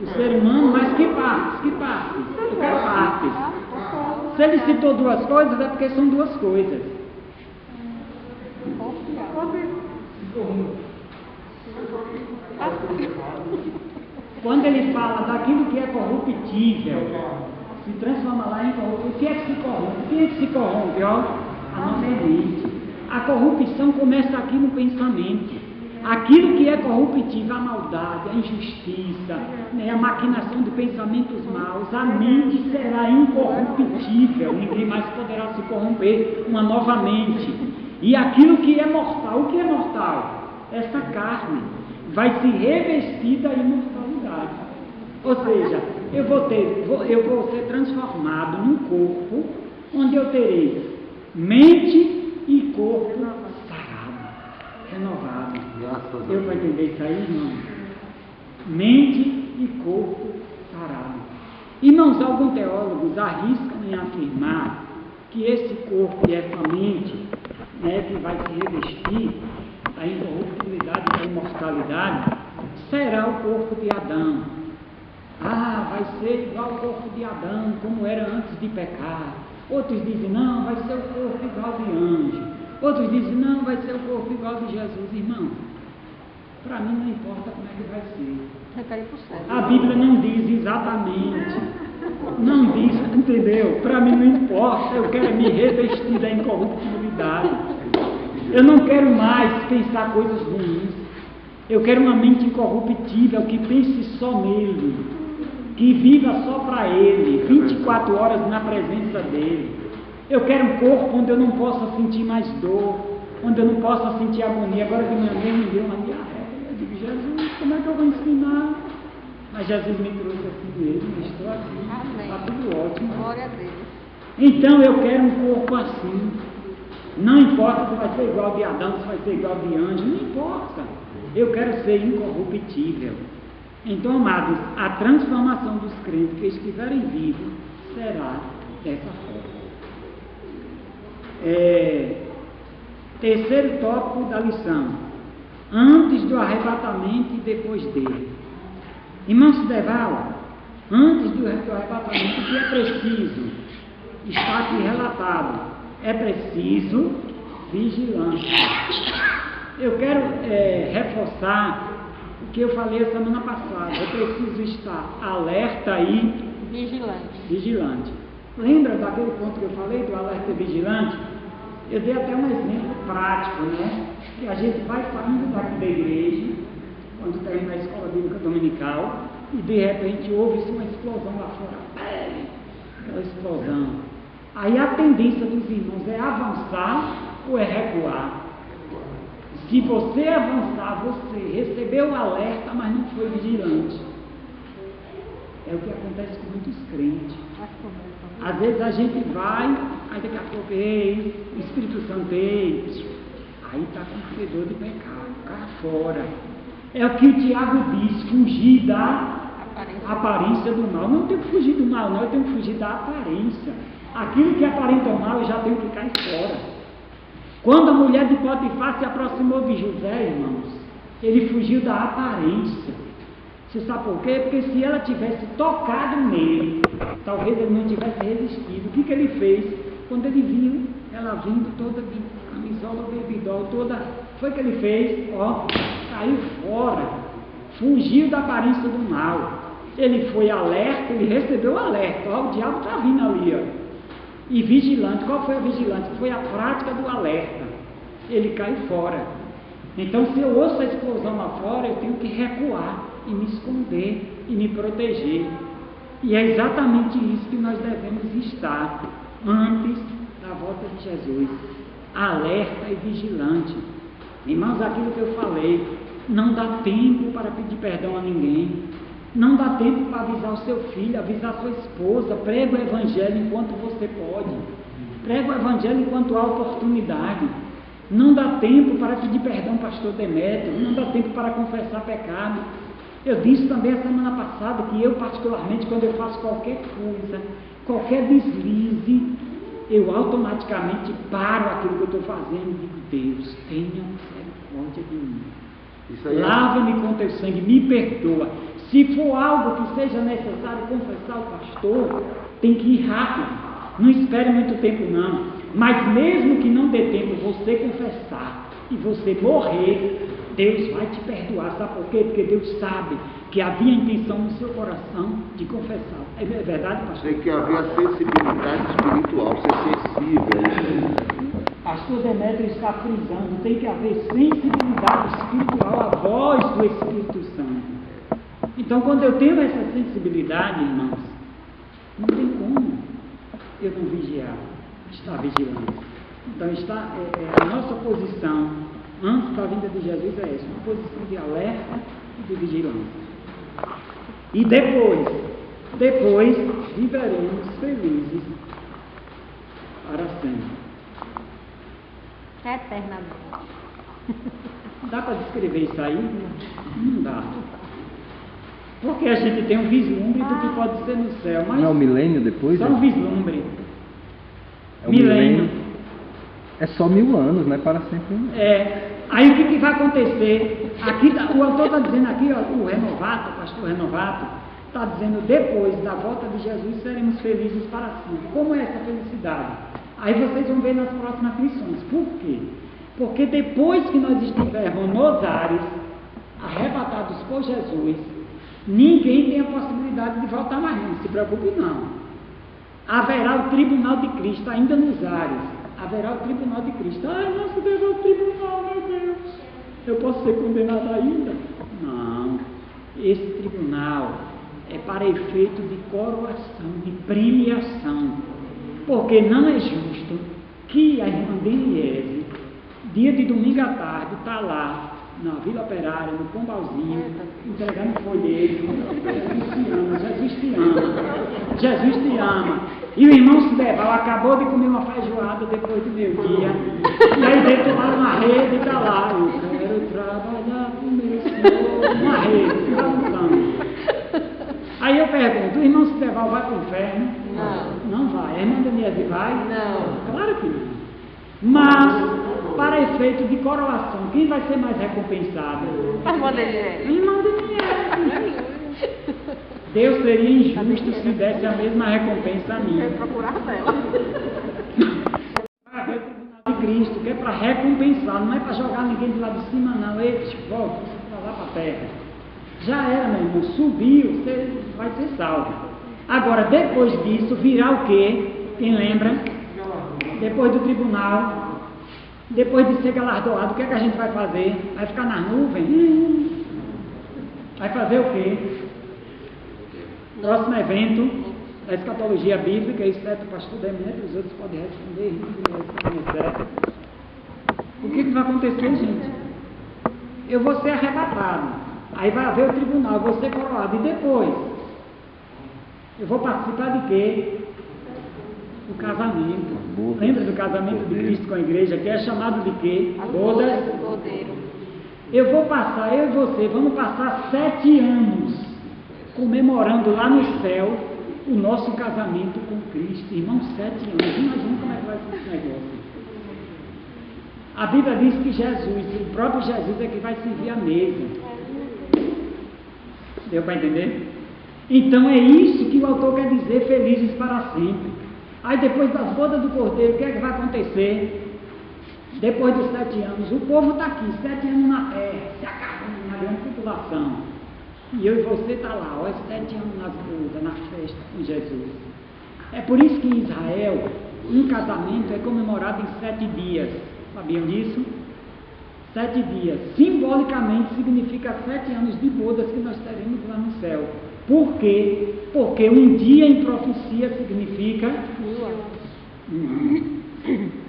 A: O ser humano, mas que partes? Que partes? Eu quero partes. Se ele citou duas coisas, é porque são duas coisas. Quando ele fala daquilo que é corruptível, se transforma lá em corruptível. O que é que se corrompe? O que é que se corrompe? Ó, a nossa mente. A corrupção começa aqui no pensamento. Aquilo que é corruptível, a maldade, a injustiça, né, a maquinação de pensamentos maus, a mente será incorruptível, ninguém mais poderá se corromper, uma nova mente. E aquilo que é mortal, o que é mortal? Essa carne vai se revestir da imortalidade. Ou seja, eu vou ser transformado num corpo onde eu terei mente e corpo sarado, renovado. Eu vou entender isso aí, irmão? Mente e corpo sarado. Irmãos, alguns teólogos arriscam em afirmar que esse corpo e essa mente, né, que vai se revestir da incorruptibilidade e da imortalidade, será o corpo de Adão. Vai ser igual ao corpo de Adão, como era antes de pecar. Outros dizem, não, vai ser o corpo igual de anjo. Outros dizem, não, vai ser o corpo igual de Jesus. Irmão, para mim não importa como é que vai ser. A Bíblia não diz exatamente. Não diz, entendeu? Para mim não importa, eu quero me revestir da incorruptibilidade. Eu não quero mais pensar coisas ruins. Eu quero uma mente incorruptível que pense só nele, que viva só para ele, 24 horas na presença dele. Eu quero um corpo onde eu não possa sentir mais dor, onde eu não possa sentir agonia. Agora de manhã mesmo me deu uma diarreia. Eu digo, Jesus, como é que eu vou ensinar? Mas Jesus me trouxe assim mesmo, estou aqui, está tudo ótimo.
B: Glória a Deus.
A: Então eu quero um corpo assim. Não importa se vai ser igual de Adão, se vai ser igual de anjo, não importa. Eu quero ser incorruptível. Então, amados, a transformação dos crentes que estiverem vivos será dessa forma. Terceiro tópico da lição: antes do arrebatamento e depois dele. Irmão Sideval, antes do arrebatamento, o que é preciso? Está aqui relatado. É preciso vigilância. Eu quero reforçar o que eu falei a semana passada. É preciso estar alerta e vigilante. Lembra daquele ponto que eu falei do alerta e vigilante? Eu dei até um exemplo prático, né? Que a gente vai saindo daqui da igreja, quando está indo na escola bíblica dominical, e de repente ouve-se uma explosão lá fora. Aquela explosão. Aí a tendência dos irmãos é avançar ou é recuar? Se você avançar, você recebeu o alerta, mas não foi vigilante. É o que acontece com muitos crentes. Às vezes a gente vai, aí daqui a pouco, o Espírito Santo, aí está com fedor de pecado, cá fora. É o que o Tiago diz, fugir da aparência do mal. Não tenho que fugir do mal, não, eu tenho que fugir da aparência. Aquilo que aparenta o mal, eu já tenho que cair fora. Quando a mulher de Potifar se aproximou de José, irmãos, ele fugiu da aparência. Você sabe por quê? Porque se ela tivesse tocado nele, talvez ele não tivesse resistido. O que ele fez? Quando ele viu ela vindo toda de camisola, bebidol, toda, foi que ele fez? Caiu fora. Fugiu da aparência do mal. Ele foi alerta, ele recebeu o alerta. O diabo está vindo ali, E vigilante, qual foi a vigilante? Foi a prática do alerta. Ele cai fora. Então, se eu ouço a explosão lá fora, eu tenho que recuar e me esconder e me proteger. E é exatamente isso que nós devemos estar antes da volta de Jesus. Alerta e vigilante. Irmãos, aquilo que eu falei, não dá tempo para pedir perdão a ninguém. Não dá tempo para avisar o seu filho, avisar a sua esposa. Prega o Evangelho enquanto você pode. Prega o Evangelho enquanto há oportunidade. Não dá tempo para pedir perdão, pastor Demétrio. Não dá tempo para confessar pecado. Eu disse também a semana passada que eu, particularmente, quando eu faço qualquer coisa, qualquer deslize, eu automaticamente paro aquilo que eu estou fazendo e digo: Deus, tenha misericórdia de mim. Lava-me com teu sangue, me perdoa. Se for algo que seja necessário confessar ao pastor, tem que ir rápido. Não espere muito tempo não. Mas mesmo que não dê tempo você confessar e você morrer, Deus vai te perdoar. Sabe por quê? Porque Deus sabe que havia intenção no seu coração de confessar. É verdade, pastor?
C: Tem que haver a sensibilidade espiritual, ser sensível.
A: Pastor Demétrio está frisando, tem que haver sensibilidade espiritual, a voz do Espírito Santo. Então, quando eu tenho essa sensibilidade, irmãos, não tem como eu não vigiar, estar vigilante. Então, a nossa posição antes da vinda de Jesus é essa, uma posição de alerta e de vigilância. E depois viveremos felizes para sempre.
B: Eternamente.
A: Dá para descrever isso aí? Não dá. Porque a gente tem um vislumbre do que pode ser no céu. Mas
E: não é o milênio depois?
A: só um vislumbre.
E: É o milênio. É só 1000 anos, não é para sempre.
A: Aí o que vai acontecer? Aqui, o autor está dizendo aqui, ó, o Renovato, o pastor Renovato, está dizendo: depois da volta de Jesus seremos felizes para sempre. Como é essa felicidade? Aí vocês vão ver nas próximas lições. Por quê? Porque depois que nós estivermos nos ares, arrebatados por Jesus, ninguém tem a possibilidade de voltar mais, não se preocupe não. Haverá o tribunal de Cristo ainda nos ares. Haverá o tribunal de Cristo. Ai, não se deve ao tribunal, meu Deus. Eu posso ser condenado ainda? Não. Esse tribunal é para efeito de coroação, de premiação. Porque não é justo que a irmã Deniese, dia de domingo à tarde, está lá na Vila Operária, no Pombalzinho, entregando folheto. Jesus te ama. Jesus te ama. E o irmão Sideval acabou de comer uma feijoada depois do meio-dia. E aí deitou lá numa rede e está lá: eu quero trabalhar com meu Senhor. Uma rede, se balançando. Aí eu pergunto: o irmão Sideval vai para o inferno?
B: Não.
A: Não vai. A irmã Deniese vai?
B: Não.
A: Claro que não. Mas, para efeito de coroação, quem vai ser mais recompensado?
B: A irmã Deniese.
A: A irmã Deniese. Deus seria injusto se desse a mesma recompensa a mim.
B: Eu procurar dela.
A: Para ver o tribunal de Cristo, que é para recompensar, não é para jogar ninguém de lá de cima, não. Ei, volta para lá para a terra. Já era, meu irmão, subiu, você vai ser salvo. Agora, depois disso, virá o quê? Quem lembra? Depois do tribunal, depois de ser galardoado, o que é que a gente vai fazer? Vai ficar nas nuvens? Vai fazer o quê? Próximo evento da escatologia bíblica, exceto o pastor Demétrio, os outros podem responder. O que vai acontecer, gente? Eu vou ser arrebatado. Aí vai haver o tribunal, eu vou ser coroado. E depois? Eu vou participar de quê? Do casamento. Lembra do casamento de Cristo com a igreja, que é chamado de quê? Bodas. Eu vou passar, eu e você, vamos passar 7 anos comemorando lá no céu o nosso casamento com Cristo. Irmãos, 7 anos. Imagina como é que vai ser esse negócio. A Bíblia diz que Jesus, o próprio Jesus é que vai servir a mesa. Deu para entender? Então é isso que o autor quer dizer: felizes para sempre. Aí depois das bodas do Cordeiro, o que é que vai acontecer? Depois dos 7 anos, o povo está aqui, 7 anos na terra, se acabando na grande tribulação. E eu e você está lá, ó, 7 anos nas bodas, na festa com Jesus. É por isso que em Israel, um casamento é comemorado em 7 dias. Sabiam disso? 7 dias. Simbolicamente significa 7 anos de bodas que nós teremos lá no céu. Por quê? Porque um dia em profecia significa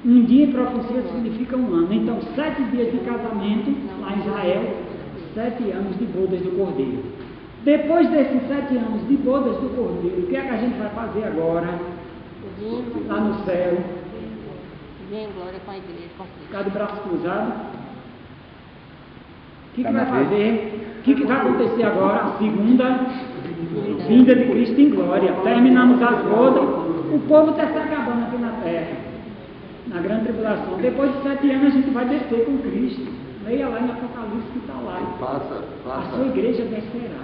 A: um dia em profecia significa um ano. Então, 7 dias de casamento lá em Israel, 7 anos de bodas do Cordeiro. Depois desses 7 anos de bodas do Cordeiro, o que é que a gente vai fazer agora? Lá no céu.
B: Vem glória com a igreja.
A: Ficar de braço cruzado. O que vai fazer? O que vai acontecer agora? A segunda vinda de Cristo em glória. Terminamos as bodas. O povo está se acabando aqui na terra, na grande tribulação. Depois de 7 anos a gente vai descer com Cristo. Leia lá em Apocalipse que está lá. A sua igreja descerá.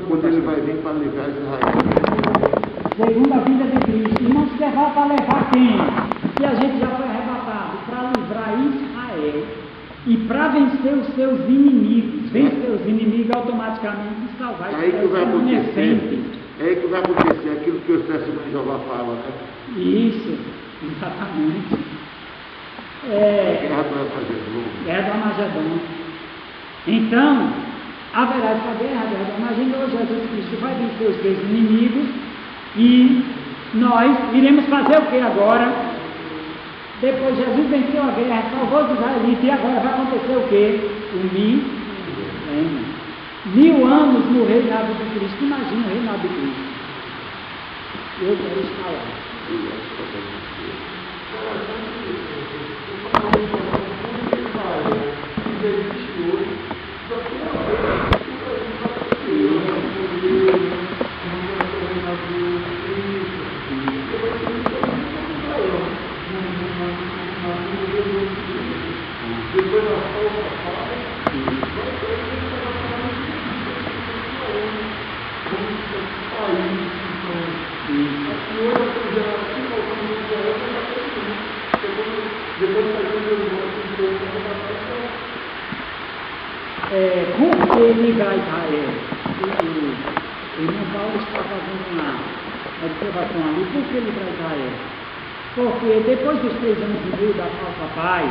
C: Quando ele vai vir para livrar Israel.
A: Segunda vinda de Cristo. E não se levar para levar quem? Se a gente já foi arrebatado para livrar Israel e para vencer os seus inimigos. Vencer os inimigos automaticamente e salvar
C: É aí que vai acontecer.
A: inocentes.
C: É aí que vai acontecer aquilo que os testemunhos de Jeová falam, né?
A: Isso, exatamente.
C: Guerra do Armagedon.
A: Guerra do Armagedon. Então, haverá essa guerra do Armagedon. Jesus Cristo vai vencer os seus inimigos e nós iremos fazer o que agora? Depois Jesus venceu a guerra, salvou os israelitas e agora vai acontecer o que? O milênio. 1000 anos no reinado de Cristo. Imagina o reinado de Cristo. Eu quero estar lá. Com ele vai Israel. O irmão Paulo está fazendo uma observação ali. Por que ele vai Israel? Porque depois dos 3 anos e meio da falsa paz,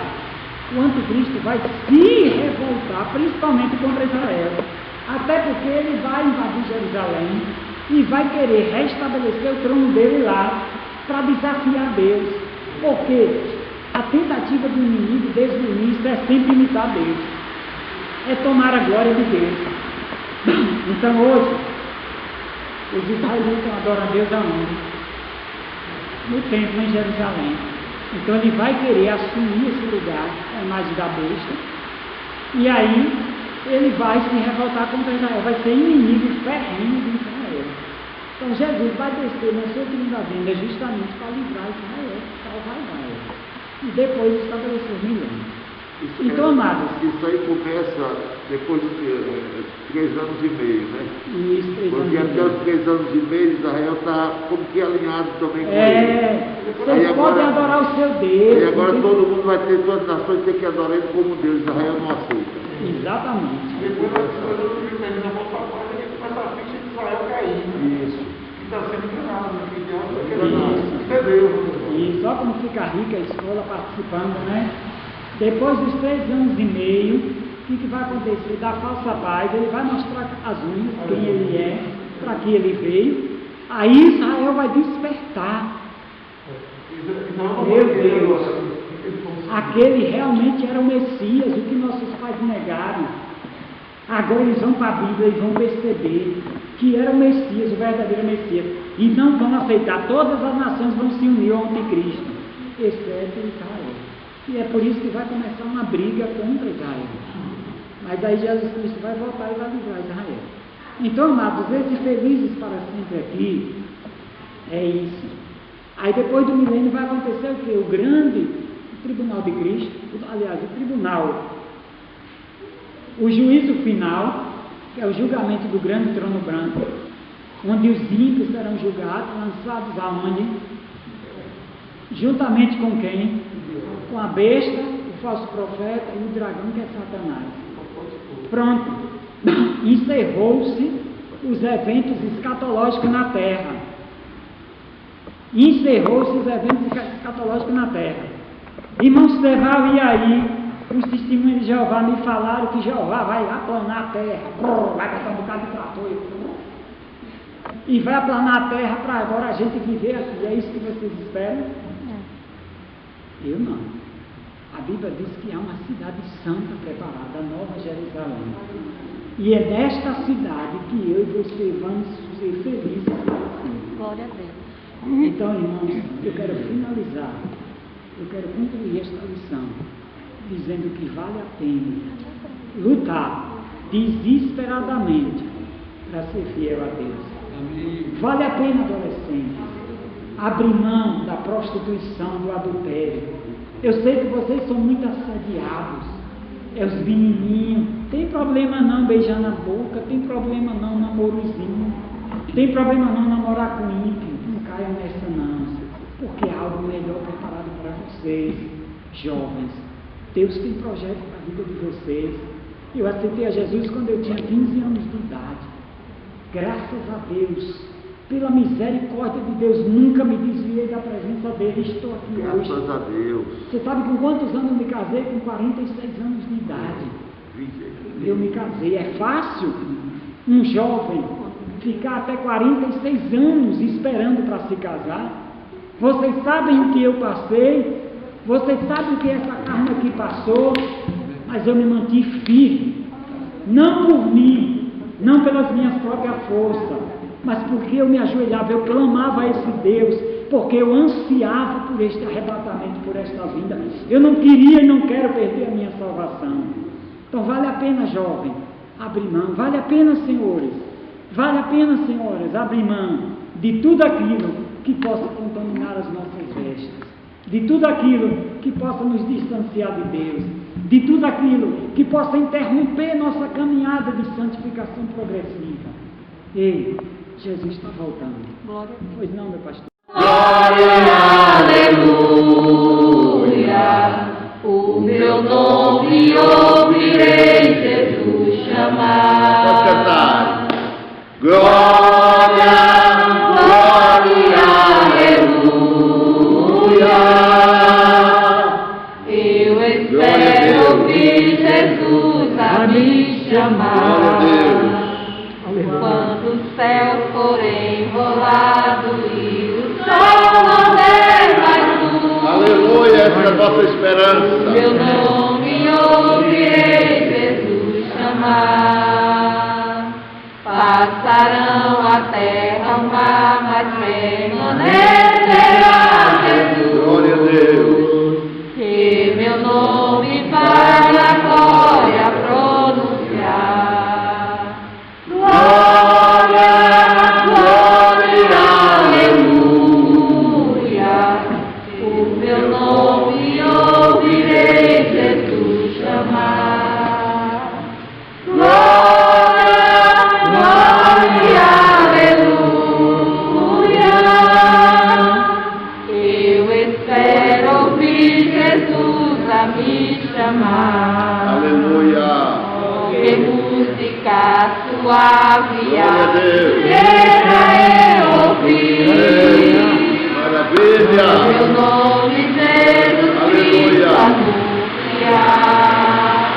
A: o anticristo vai se revoltar, principalmente contra Israel. Até porque ele vai invadir Jerusalém e vai querer restabelecer o trono dele lá para desafiar Deus. Porque a tentativa do inimigo desde o início é sempre imitar Deus. É tomar a glória de Deus. Então hoje, os israelitas adoram a Deus aonde? No templo em Jerusalém. Então ele vai querer assumir esse lugar, a imagem da besta, e aí ele vai se revoltar contra Israel, vai ser inimigo ferrenho de Israel. Então Jesus vai descer na sua segunda vinda justamente para livrar Israel, salvar Israel, e depois estabelecer o milênio. Então, amados,
C: isso aí começa depois de 3 anos e meio, né?
A: Isso, 3 anos
C: Porque
A: e
C: até
A: meio.
C: os 3 anos e meio Israel está como que alinhado também com ele.
A: Vocês
C: Aí
A: podem
C: agora-
A: adorar o seu Deus.
C: E agora
A: não tem-
C: todo mundo vai ter, todas as nações tem que adorar ele como Deus. Israel não aceita.
A: Exatamente.
D: Depois do milênio da volta à paz, a gente começa a ficha de Israel caindo, né?
C: Isso.
D: Que está sendo enganado, né? Que Deus está
A: Isso.
D: querendo. Isso é Deus.
A: E só como fica rica a escola participando, né? Depois dos 3 anos e meio, o que vai acontecer? Da falsa paz, ele vai mostrar as unhas, quem ele é, para que ele veio. Aí Israel vai despertar. Meu Deus, aquele realmente era o Messias, o que nossos pais negaram. Agora eles vão para a Bíblia e vão perceber que era o Messias, o verdadeiro Messias. E não vão aceitar, todas as nações vão se unir ao anticristo, exceto Israel. E é por isso que vai começar uma briga contra Israel. Mas aí Jesus Cristo vai voltar e vai livrar Israel. Então, amados, esses felizes para sempre aqui, é isso. Aí depois do milênio vai acontecer o quê? O grande tribunal de Cristo, aliás, o tribunal, o juízo final, que é o julgamento do grande trono branco, onde os ímpios serão julgados, lançados aonde? Juntamente com quem? Com a besta, o falso profeta e o dragão, que é Satanás. Pronto. Encerrou-se os eventos escatológicos na terra. Encerrou-se os eventos escatológicos na terra. Irmãos Deval, e aí? Os testemunhos de Jeová me falaram que Jeová vai aplanar a terra. Vai botar um bocado de trator e vai aplanar a terra para agora a gente viver aqui. É isso que vocês esperam? Eu não. A Bíblia diz que há uma cidade santa preparada, a Nova Jerusalém. E é nesta cidade que eu e você vamos ser felizes.
B: Glória a Deus.
A: Então, irmãos, eu quero finalizar, eu quero concluir esta lição, dizendo que vale a pena lutar desesperadamente para ser fiel a Deus. Vale a pena, adolescentes, abrir mão da prostituição, do adultério. Eu sei que vocês são muito assediados, é os menininhos, tem problema não beijar na boca, tem problema não namorozinho, tem problema não namorar com ímpio. Caiam nessa não, porque há algo melhor preparado para vocês, jovens. Deus tem projeto para a vida de vocês. Eu aceitei a Jesus quando eu tinha 15 anos de idade. Graças a Deus, pela misericórdia de Deus, nunca me desviei da presença dele. Estou aqui hoje.
C: Graças a Deus.
A: Você sabe com quantos anos eu me casei? Com 46 anos de idade. Eu me casei. É fácil um jovem ficar até 46 anos esperando para se casar? Vocês sabem o que eu passei, vocês sabem o que essa carne aqui passou, mas eu me mantive firme, não por mim, não pelas minhas próprias forças, mas porque eu me ajoelhava, eu clamava a esse Deus, porque eu ansiava por este arrebatamento, por esta vinda. Eu não queria e não quero perder a minha salvação. Então vale a pena, jovem, abrir mão, vale a pena, senhores. Vale a pena, senhoras, abrir mão de tudo aquilo que possa contaminar as nossas vestes, de tudo aquilo que possa nos distanciar de Deus, de tudo aquilo que possa interromper nossa caminhada de santificação progressiva. Ei, Jesus está voltando.
B: Glória a Deus.
A: Pois não, meu pastor?
F: Glória, aleluia, o meu nome ouvirei Jesus chamar.
C: Pode cantar. Glória,
F: Glória, aleluia, eu espero ouvir Jesus a me chamar. Quando o céu for enrolado e o sol não der mais luz,
C: aleluia, essa é a nossa esperança.
F: meu nome ouvirei Jesus chamar. Passarão a terra, o mar, mas permanecerá Jesus.
C: Glória a Deus.
F: Que meu nome vai a glória pronunciar. Glória, glória, aleluia. O meu nome ouvirei Jesus chamar. Glória, glória, aleluia. Eu espero ouvir Jesus a me chamar.
C: Aleluia.
F: Que música suave
C: Glória a Deus.
F: eu ouvir.
C: Maravilha.
F: Meu nome Jesus Cristo anunciar.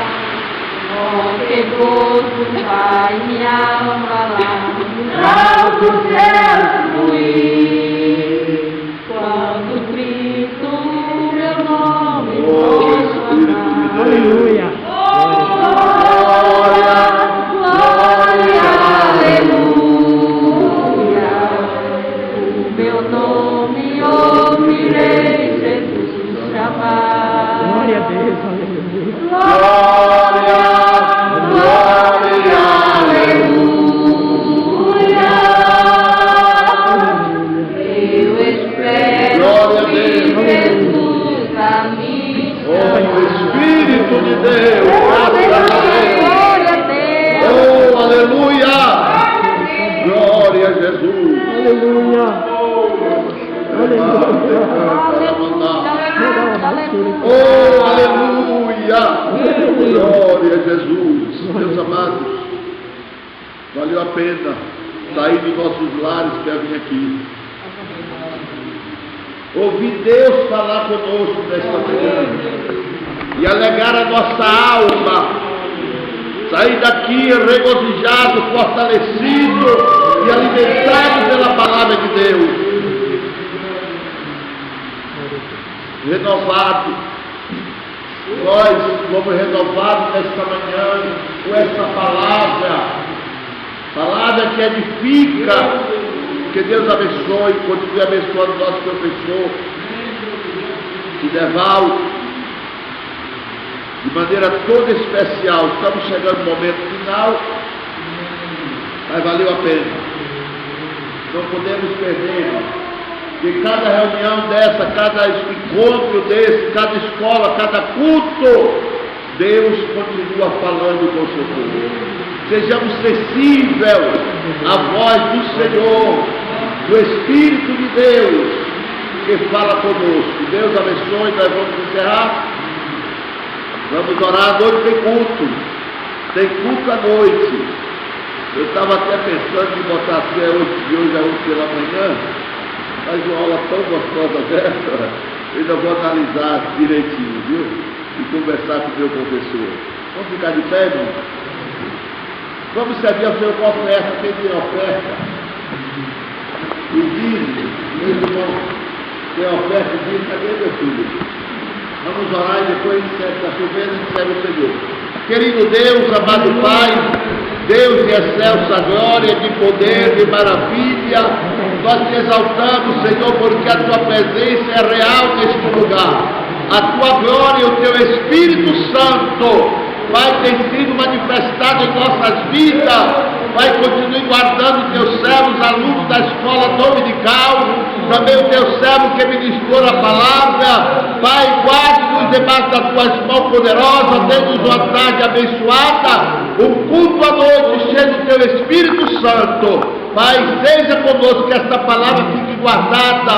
F: Oh, que gozo vai minha alma lá nos altos céus fluir. Quando Cristo meu nome proclamar.
A: Aleluia.
F: Glória, glória, aleluia. O meu nome ouvirei Jesus chamar.
A: Glória a Deus, aleluia.
C: Glória, glória,
F: Aleluia. Eu espero
C: Glória a
F: que
C: Deus.
F: Jesus a me
C: Oh, Espírito de Deus,
F: chamar.
C: graças a Deus.
F: Glória a Deus.
C: Oh, aleluia. Glória a Jesus.
A: Aleluia.
C: Oh, aleluia. Glória a Jesus. Meus amados, valeu a pena sair dos nossos lares para vir aqui. Ouvir Deus falar conosco nesta manhã e alegar a nossa alma. Sair daqui regozijado, fortalecido e alimentado pela palavra de Deus. Renovado, Nós fomos renovados nesta manhã com essa palavra que edifica. Que Deus abençoe, continue abençoando o nosso professor, Sideval, de maneira toda especial. Estamos chegando no momento final, mas valeu a pena. Não podemos perder. Que cada reunião dessa, cada encontro desse, cada escola, cada culto, Deus continua falando com o seu povo. Sejamos sensíveis à voz do Senhor, do Espírito de Deus, que fala conosco. Deus abençoe, nós vamos encerrar. Vamos orar, à noite tem culto à noite. Eu estava até pensando em botar assim, de hoje a 11 pela manhã, mas uma aula tão gostosa dessa, eu ainda vou analisar direitinho, viu? E conversar com o meu professor. Vamos ficar de pé, irmão? Vamos servir ao Senhor com oferta, quem tem oferta? E dízimo, meus irmãos, tem oferta e dízimo, cadê meu filho? Vamos orar e depois está chovendo e serve o Senhor. Querido Deus, amado Pai, Deus de excelsa glória, de poder, de maravilha, nós te exaltamos, Senhor, porque a tua presença é real neste lugar. A tua glória e o teu Espírito Santo, Pai, tem sido manifestado em nossas vidas. Pai, continue guardando teus servos, alunos da escola dominical, também o teu servo que ministrou a palavra. Pai, guarde-nos debaixo das tuas mãos poderosas, dê-nos uma tarde abençoada, um culto à noite cheio do teu Espírito Santo. Pai, seja conosco, que esta palavra fique guardada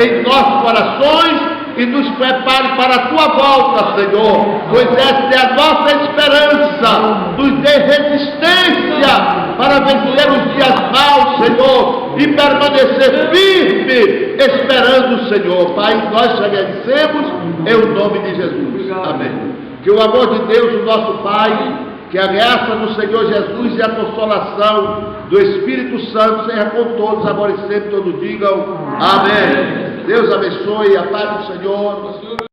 C: em nossos corações e nos prepare para a tua volta, Senhor, pois esta é a nossa esperança. Nos dê resistência para vencer os dias maus, Senhor, e permanecer firme, esperando o Senhor. Pai, nós te agradecemos em o nome de Jesus. Amém. Que o amor de Deus, o nosso Pai, que a graça do Senhor Jesus e a consolação do Espírito Santo seja com todos, agora e sempre, todos digam amém. Deus abençoe, a paz do Senhor.